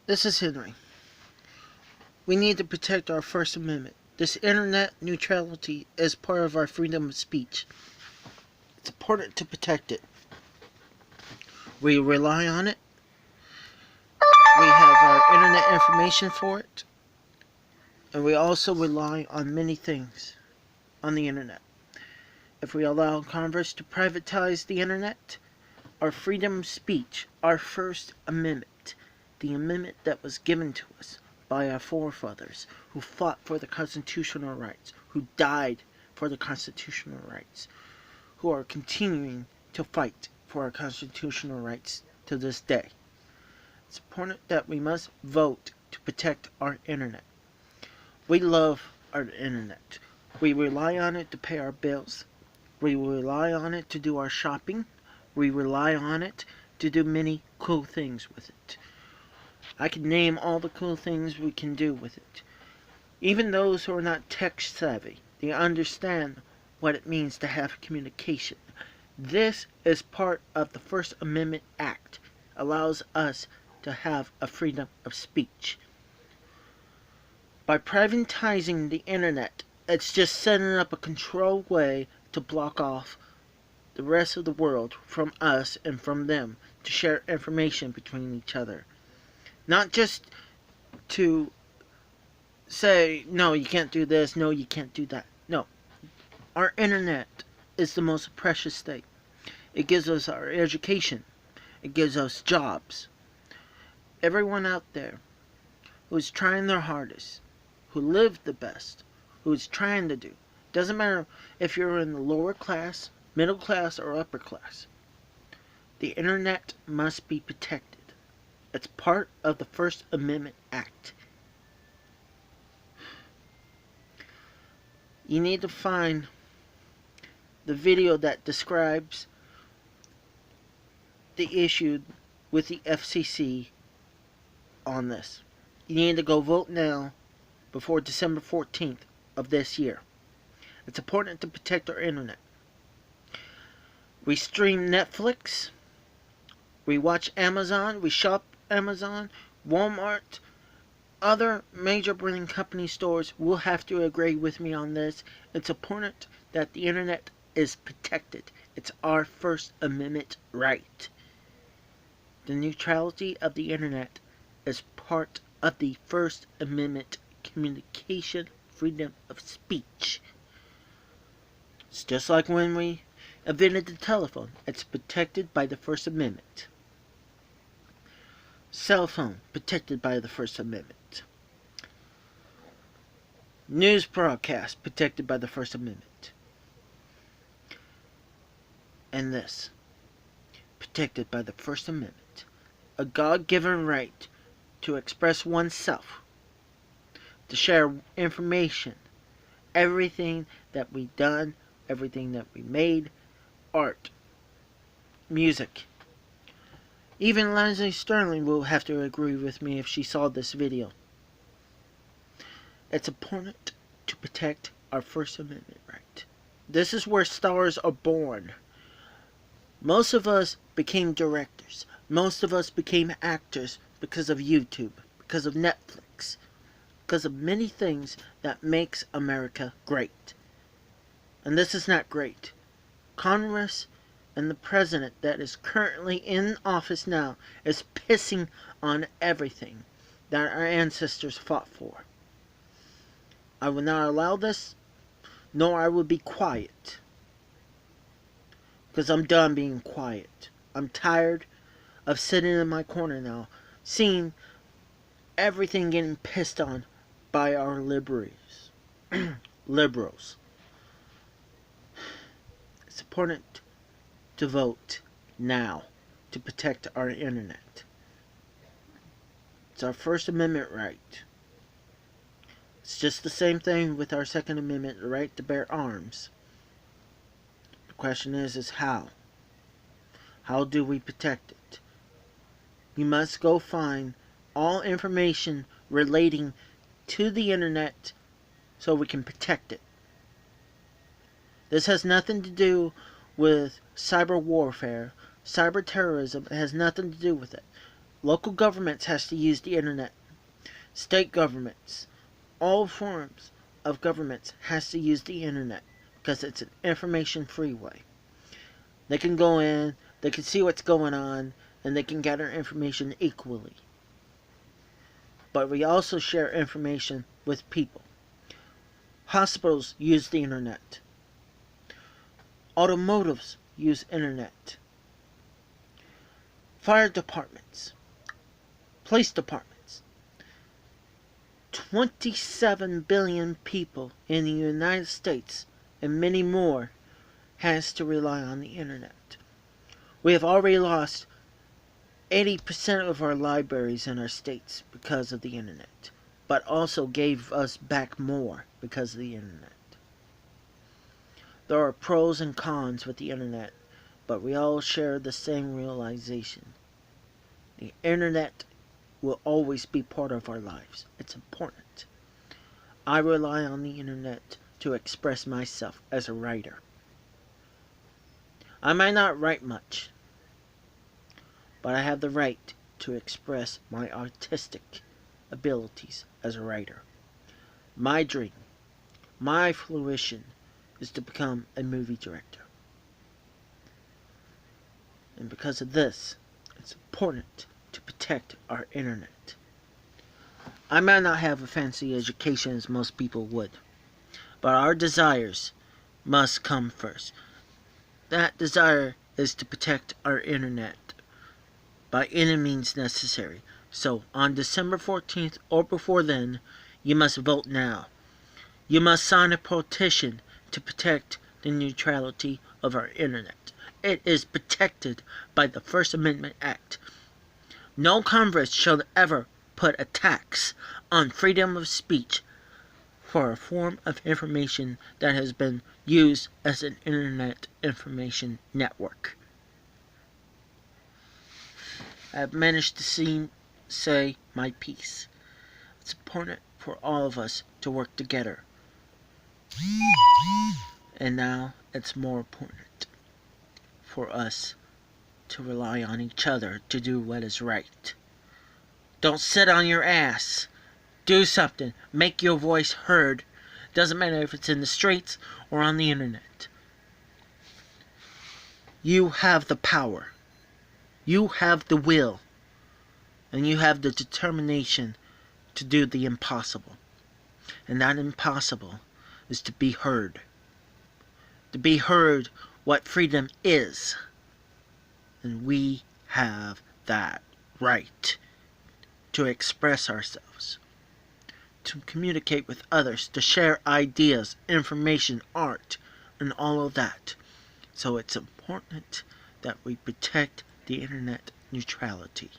This is Henry. We need to protect our First Amendment. This internet neutrality is part of our freedom of speech. It's important to protect it. We rely on it. We have our internet information for it. And we also rely on many things on the internet. If we allow Congress to privatize the internet, our freedom of speech, our First Amendment, the amendment that was given to us by our forefathers who fought for the constitutional rights, who died for the constitutional rights, who are continuing to fight for our constitutional rights to this day. It's important that we must vote to protect our internet. We love our internet. We rely on it to pay our bills. We rely on it to do our shopping. We rely on it to do many cool things with it. I can name all the cool things we can do with it. Even those who are not tech savvy, they understand what it means to have communication. This is part of the First Amendment Act. Allows us to have a freedom of speech. By privatizing the internet, it's just setting up a controlled way to block off the rest of the world from us and from them to share information between each other. Not just to say, no, you can't do this, no, you can't do that. No. Our internet is the most precious thing. It gives us our education. It gives us jobs. Everyone out there who is trying their hardest, who live the best, who is trying to do, doesn't matter if you're in the lower class, middle class, or upper class, the internet must be protected. It's part of the First Amendment Act. You need to find the video that describes the issue with the FCC on this. You need to go vote now before December 14th of this year. It's important to protect our internet. We stream Netflix. We watch Amazon. We shop Amazon, Walmart, other major branding company stores will have to agree with me on this. It's important that the internet is protected. It's our First Amendment right. The neutrality of the internet is part of the First Amendment communication freedom of speech. It's just like when we invented the telephone. It's protected by the First Amendment. Cell phone, protected by the First Amendment. News broadcast, protected by the First Amendment. And this, protected by the First Amendment. A God-given right to express oneself, to share information, everything that we've done, everything that we made, art, music. Even Leslie Sterling will have to agree with me if she saw this video. It's important to protect our First Amendment right. This is where stars are born. Most of us became directors. Most of us became actors because of YouTube, because of Netflix, because of many things that makes America great. And this is not great. Congress and the president that is currently in office now is pissing on everything that our ancestors fought for. I will not allow this, nor I will be quiet. Because I'm done being quiet. I'm tired of sitting in my corner now, seeing everything getting pissed on by our liberals. Liberals. It's important to vote now to protect our internet. It's our First Amendment right. It's just the same thing with our Second Amendment, the right to bear arms. The question is how? How do we protect it? We must go find all information relating to the internet so we can protect it. This has nothing to do with cyber warfare, cyber terrorism. It has nothing to do with it. Local governments has to use the internet. State governments, all forms of governments has to use the internet because it's an information freeway. They can go in, they can see what's going on, and they can gather information equally. But we also share information with people. Hospitals use the internet. Automotives use internet. Fire departments, police departments. 27 billion people in the United States and many more has to rely on the internet. We have already lost 80% of our libraries in our states because of the internet, but also gave us back more because of the internet. There are pros and cons with the internet, but we all share the same realization. The internet will always be part of our lives. It's important. I rely on the internet to express myself as a writer. I might not write much, but I have the right to express my artistic abilities as a writer. My dream, my fruition, is to become a movie director. And because of this, it's important to protect our internet. I might not have a fancy education as most people would, but our desires must come first. That desire is to protect our internet by any means necessary. So on December 14th or before then, you must vote now. You must sign a petition to protect the neutrality of our internet. It is protected by the First Amendment Act. No Congress shall ever put a tax on freedom of speech for a form of information that has been used as an internet information network. I have managed to say my piece. It's important for all of us to work together. And now it's more important for us to rely on each other to do what is right. Don't sit on your ass. Do something. Make your voice heard. Doesn't matter if it's in the streets or on the internet. You have the power. You have the will. And you have the determination to do the impossible. And that impossible is to be heard. To be heard what freedom is. And we have that right to express ourselves, to communicate with others, to share ideas, information, art, and all of that. So it's important that we protect the internet neutrality.